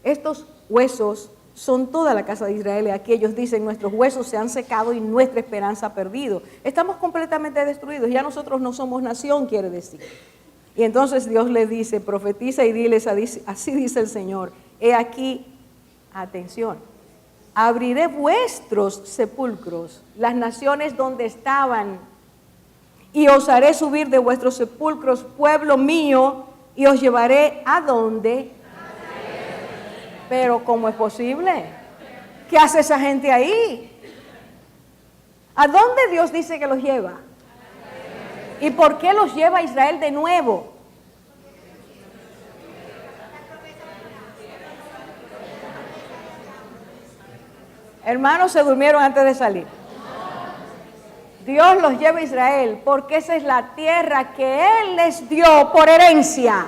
estos huesos son toda la casa de Israel. Y aquí ellos dicen, nuestros huesos se han secado y nuestra esperanza ha perdido. Estamos completamente destruidos, ya nosotros no somos nación, quiere decir. Y entonces Dios les dice, profetiza y diles, así dice el Señor, he aquí, atención, abriré vuestros sepulcros, las naciones donde estaban, y os haré subir de vuestros sepulcros, pueblo mío, y os llevaré ¿a dónde? Pero ¿cómo es posible? ¿Qué hace esa gente ahí? ¿A dónde Dios dice que los lleva? ¿Y por qué los lleva a Israel de nuevo? Hermanos, se durmieron antes de salir. Dios los lleva a Israel porque esa es la tierra que Él les dio por herencia.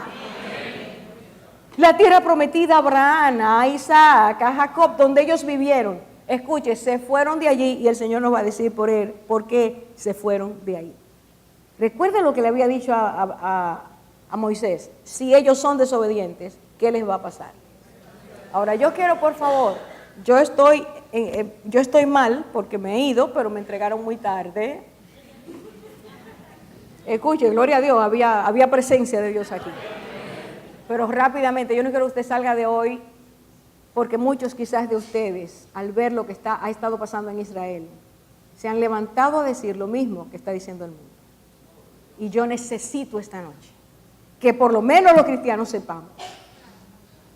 La tierra prometida a Abraham, a Isaac, a Jacob, donde ellos vivieron. Escuche, se fueron de allí y el Señor nos va a decir por qué se fueron de ahí. Recuerden lo que le había dicho a Moisés. Si ellos son desobedientes, ¿qué les va a pasar? Ahora yo quiero, por favor, yo estoy mal porque me he ido, pero me entregaron muy tarde. Escuche, gloria a Dios, había presencia de Dios aquí. Pero rápidamente, yo no quiero que usted salga de hoy, porque muchos quizás de ustedes, al ver lo que ha estado pasando en Israel, se han levantado a decir lo mismo que está diciendo el mundo. Y yo necesito esta noche que por lo menos los cristianos sepamos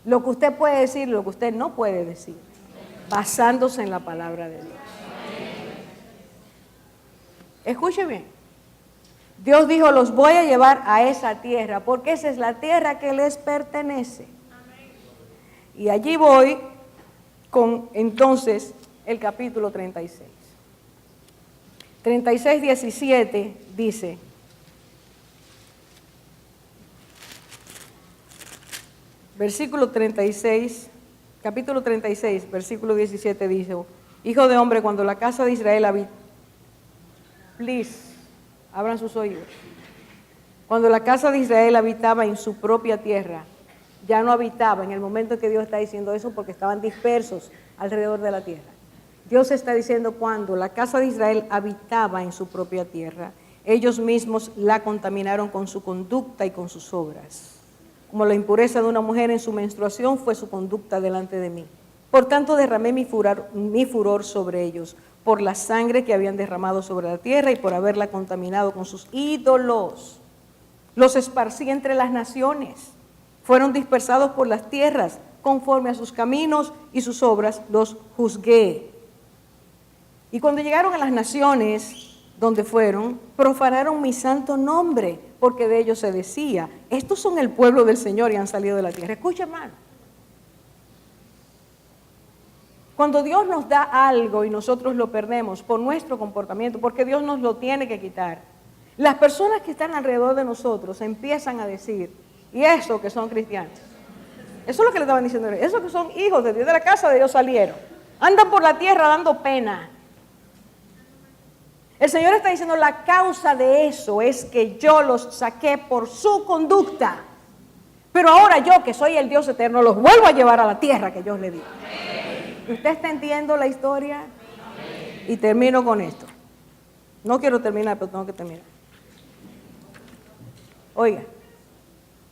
lo que usted puede decir y lo que usted no puede decir, basándose en la palabra de Dios. Escuche bien. Dios dijo, los voy a llevar a esa tierra, porque esa es la tierra que les pertenece. Y allí voy con entonces el capítulo 36. 36, 17 dice, versículo 36, capítulo 36, versículo 17 dice, hijo de hombre, cuando la casa de Israel habita, please, abran sus oídos. Cuando la casa de Israel habitaba en su propia tierra, ya no habitaba en el momento en que Dios está diciendo eso porque estaban dispersos alrededor de la tierra. Dios está diciendo cuando la casa de Israel habitaba en su propia tierra, ellos mismos la contaminaron con su conducta y con sus obras. Como la impureza de una mujer en su menstruación fue su conducta delante de mí. Por tanto derramé mi furor sobre ellos, por la sangre que habían derramado sobre la tierra y por haberla contaminado con sus ídolos. Los esparcí entre las naciones, fueron dispersados por las tierras, conforme a sus caminos y sus obras los juzgué. Y cuando llegaron a las naciones donde fueron, profanaron mi santo nombre, porque de ellos se decía, estos son el pueblo del Señor y han salido de la tierra. Escucha, hermano. Cuando Dios nos da algo y nosotros lo perdemos por nuestro comportamiento, porque Dios nos lo tiene que quitar, las personas que están alrededor de nosotros empiezan a decir, y eso que son cristianos, eso es lo que le estaban diciendo, eso que son hijos de Dios, de la casa de Dios salieron, andan por la tierra dando pena. El Señor está diciendo, la causa de eso es que yo los saqué por su conducta, pero ahora yo, que soy el Dios eterno, los vuelvo a llevar a la tierra que Dios le dio. ¿Usted está entendiendo la historia? Y termino con esto. No quiero terminar, pero tengo que terminar. Oiga,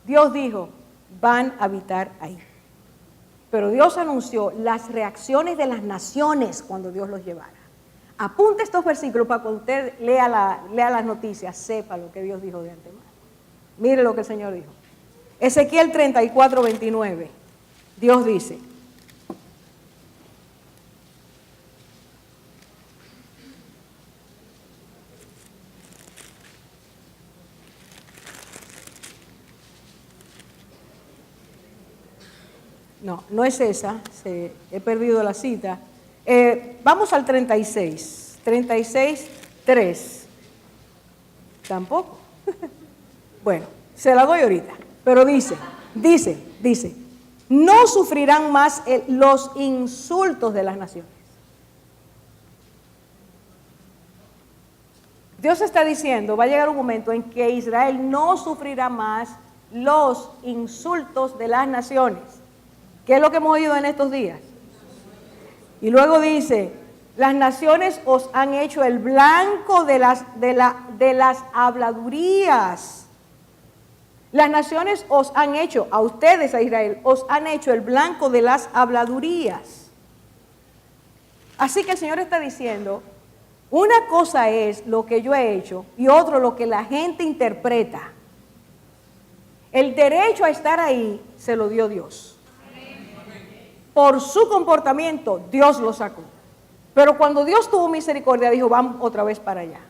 Dios dijo, van a habitar ahí. Pero Dios anunció las reacciones de las naciones cuando Dios los llevara. Apunte estos versículos para que usted lea las noticias, sepa lo que Dios dijo de antemano. Mire lo que el Señor dijo. Ezequiel 34, 29. Dios dice, no es esa, he perdido la cita. Vamos al 36, 3. Tampoco. Bueno, se la doy ahorita. Pero dice, no sufrirán más los insultos de las naciones. Dios está diciendo, va a llegar un momento en que Israel no sufrirá más los insultos de las naciones. ¿Qué es lo que hemos oído en estos días? Y luego dice, las naciones os han hecho el blanco de las habladurías. Las naciones os han hecho, a ustedes, a Israel, os han hecho el blanco de las habladurías. Así que el Señor está diciendo, una cosa es lo que yo he hecho y otro lo que la gente interpreta. El derecho a estar ahí se lo dio Dios. Por su comportamiento, Dios lo sacó. Pero cuando Dios tuvo misericordia, dijo, vamos otra vez para allá.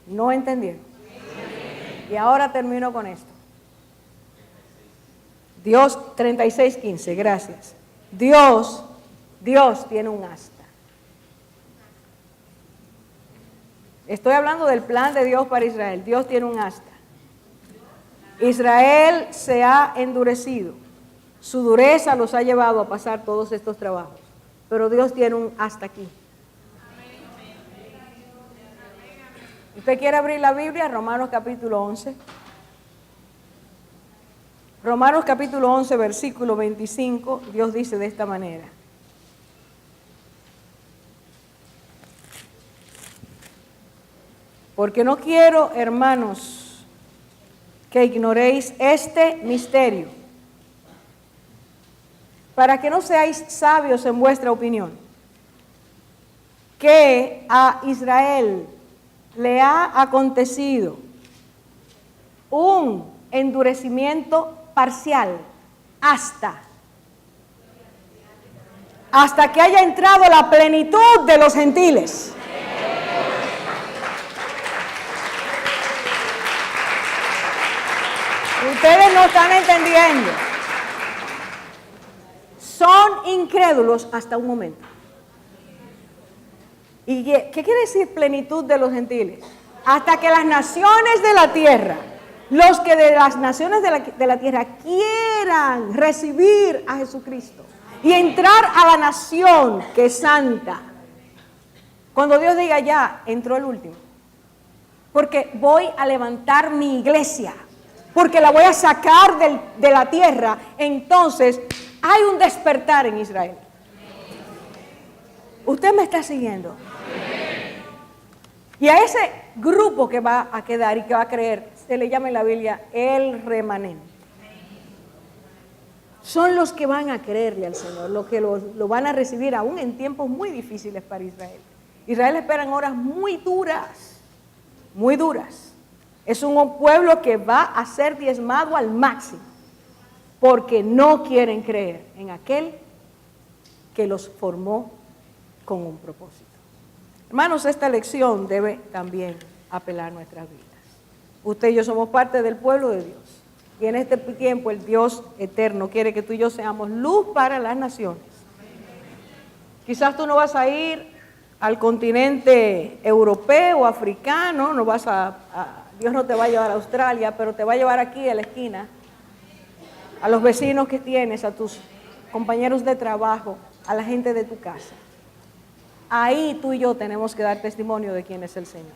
¿No entendieron? Y ahora termino con esto. Dios, 36:15, gracias. Dios tiene un asta. Estoy hablando del plan de Dios para Israel. Dios tiene un asta. Israel se ha endurecido. Su dureza los ha llevado a pasar todos estos trabajos. Pero Dios tiene un hasta aquí. ¿Usted quiere abrir la Biblia? Romanos capítulo 11. Romanos capítulo 11, versículo 25. Dios dice de esta manera. Porque no quiero, hermanos, que ignoréis este misterio, para que no seáis sabios en vuestra opinión, que a Israel le ha acontecido un endurecimiento parcial hasta que haya entrado la plenitud de los gentiles. Ustedes no están entendiendo. Son incrédulos hasta un momento. ¿Y qué quiere decir plenitud de los gentiles? Hasta que las naciones de la tierra, los que de las naciones de la tierra quieran recibir a Jesucristo y entrar a la nación que es santa. Cuando Dios diga ya, entró el último. Porque voy a levantar mi iglesia. Porque la voy a sacar de la tierra. Entonces hay un despertar en Israel. ¿Usted me está siguiendo? Y a ese grupo que va a quedar y que va a creer, se le llama en la Biblia el remanente. Son los que van a creerle al Señor, los que lo van a recibir aún en tiempos muy difíciles para Israel. Israel esperan horas muy duras, muy duras. Es un pueblo que va a ser diezmado al máximo, porque no quieren creer en aquel que los formó con un propósito. Hermanos, esta lección debe también apelar nuestras vidas. Usted y yo somos parte del pueblo de Dios. Y en este tiempo el Dios eterno quiere que tú y yo seamos luz para las naciones. Quizás tú no vas a ir al continente europeo o africano, Dios no te va a llevar a Australia, pero te va a llevar aquí a la esquina, a los vecinos que tienes, a tus compañeros de trabajo, a la gente de tu casa. Ahí tú y yo tenemos que dar testimonio de quién es el Señor.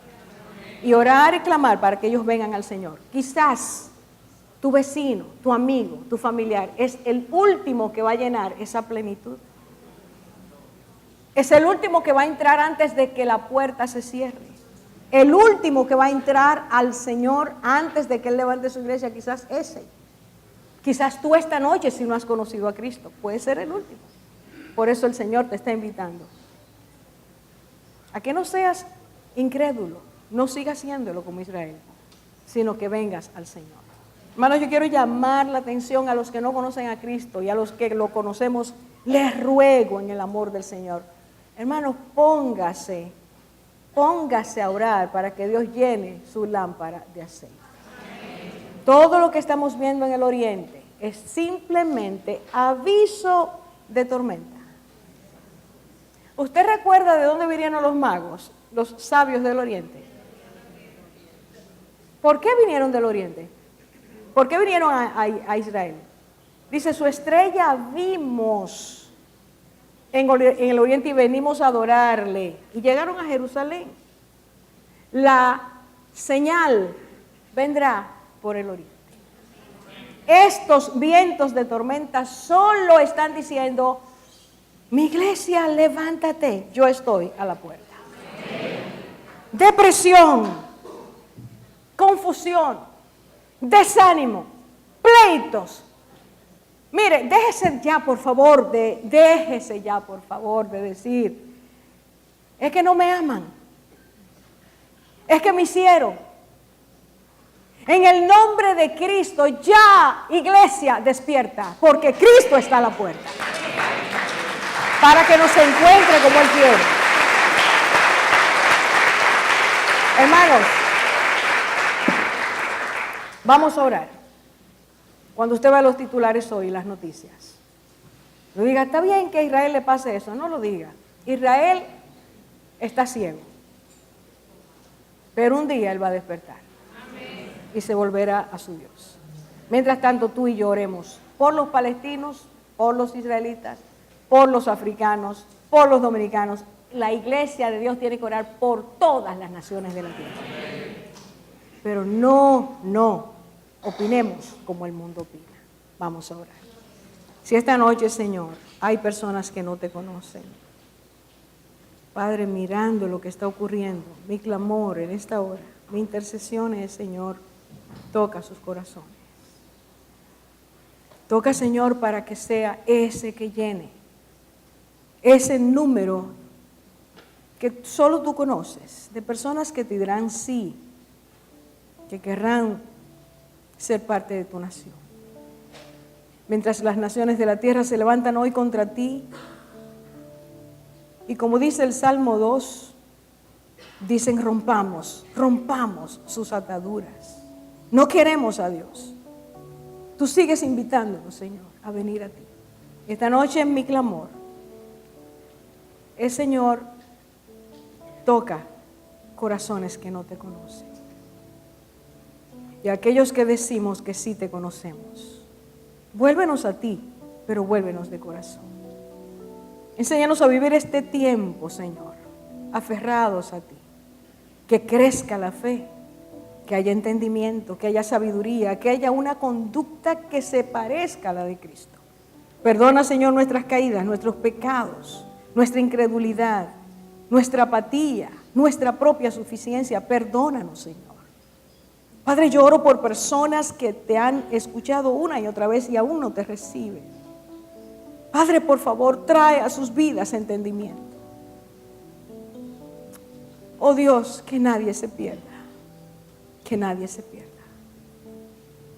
Y orar y clamar para que ellos vengan al Señor. Quizás tu vecino, tu amigo, tu familiar es el último que va a llenar esa plenitud. Es el último que va a entrar antes de que la puerta se cierre. El último que va a entrar al Señor antes de que Él levante su iglesia, quizás ese. Quizás tú esta noche, si no has conocido a Cristo, puede ser el último. Por eso el Señor te está invitando a que no seas incrédulo, no sigas haciéndolo como Israel, sino que vengas al Señor. Hermanos, yo quiero llamar la atención a los que no conocen a Cristo y a los que lo conocemos, les ruego en el amor del Señor. Hermanos, póngase a orar para que Dios llene su lámpara de aceite. Todo lo que estamos viendo en el oriente es simplemente aviso de tormenta. ¿Usted recuerda de dónde vinieron los magos, los sabios del oriente? ¿Por qué vinieron del oriente? ¿Por qué vinieron a Israel? Dice, su estrella vimos en el oriente y venimos a adorarle. Y llegaron a Jerusalén. La señal vendrá por el oriente. Estos vientos de tormenta solo están diciendo, mi iglesia, levántate, yo estoy a la puerta. Depresión, confusión, desánimo, pleitos. Mire, déjese ya por favor de decir, es que no me aman, es que me hicieron. En el nombre de Cristo, ya, iglesia, despierta, porque Cristo está a la puerta, para que nos encuentre como Él quiere. Hermanos, vamos a orar. Cuando usted vea los titulares hoy, las noticias, no diga, está bien que a Israel le pase eso, no lo diga. Israel está ciego, pero un día Él va a despertar y se volverá a su Dios. Mientras tanto, tú y yo oremos por los palestinos, por los israelitas, por los africanos, por los dominicanos. La iglesia de Dios tiene que orar por todas las naciones de la tierra. Pero no opinemos como el mundo opina. Vamos a orar. Si esta noche, Señor, hay personas que no te conocen, Padre, mirando lo que está ocurriendo, mi clamor en esta hora, mi intercesión es, Señor, toca sus corazones. Toca, Señor, para que sea ese que llene, ese número que solo tú conoces, de personas que te dirán sí, que querrán ser parte de tu nación. Mientras las naciones de la tierra se levantan hoy contra ti, y como dice el Salmo 2, dicen rompamos sus ataduras. No queremos a Dios. Tú sigues invitándonos, Señor, a venir a ti. Esta noche en mi clamor es, Señor, toca corazones que no te conocen. Y aquellos que decimos que sí te conocemos, vuélvenos a ti, pero vuélvenos de corazón. Enséñanos a vivir este tiempo, Señor, aferrados a ti. Que crezca la fe, que haya entendimiento, que haya sabiduría, que haya una conducta que se parezca a la de Cristo. Perdona, Señor, nuestras caídas, nuestros pecados, nuestra incredulidad, nuestra apatía, nuestra propia suficiencia. Perdónanos, Señor. Padre, yo oro por personas que te han escuchado una y otra vez y aún no te reciben. Padre, por favor, trae a sus vidas entendimiento. Oh Dios, que nadie se pierda, que nadie se pierda.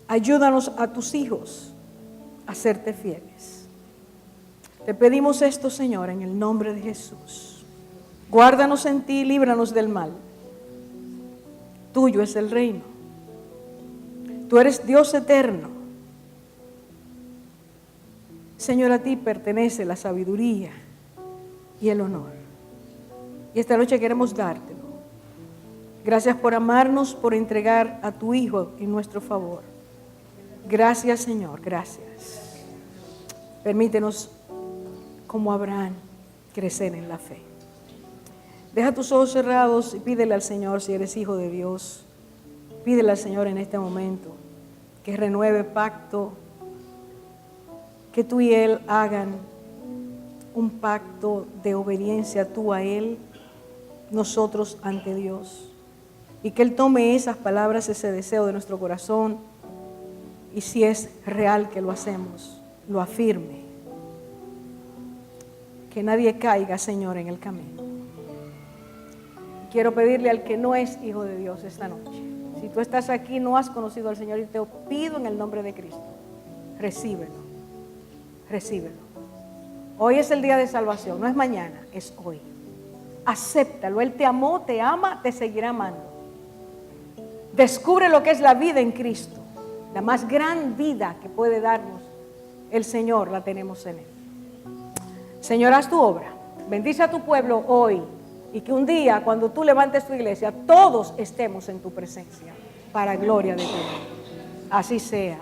Ayúdanos a tus hijos a serte fieles. Te pedimos esto, Señor, en el nombre de Jesús. Guárdanos en ti, líbranos del mal. Tuyo es el reino. Tú eres Dios eterno. Señor, a ti pertenece la sabiduría y el honor. Y esta noche queremos dártelo. Gracias por amarnos, por entregar a tu Hijo en nuestro favor. Gracias, Señor, gracias. Permítenos, como Abraham, crecer en la fe. Deja tus ojos cerrados y pídele al Señor, si eres hijo de Dios, pídele al Señor en este momento que renueve pacto, que tú y Él hagan un pacto de obediencia, tú a Él, nosotros ante Dios, y que Él tome esas palabras, ese deseo de nuestro corazón, y si es real que lo hacemos, lo afirme. Que nadie caiga, Señor, en el camino. Quiero pedirle al que no es hijo de Dios esta noche, si tú estás aquí, no has conocido al Señor, y te pido en el nombre de Cristo, recíbelo, recíbelo. Hoy es el día de salvación, no es mañana, es hoy. Acéptalo, Él te amó, te ama, te seguirá amando. Descubre lo que es la vida en Cristo. La más gran vida que puede darnos el Señor la tenemos en Él. Señor, haz tu obra. Bendice a tu pueblo hoy. Y que un día, cuando tú levantes tu iglesia, todos estemos en tu presencia. para gloria de Dios. Así sea.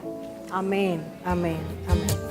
Amén, amén, amén.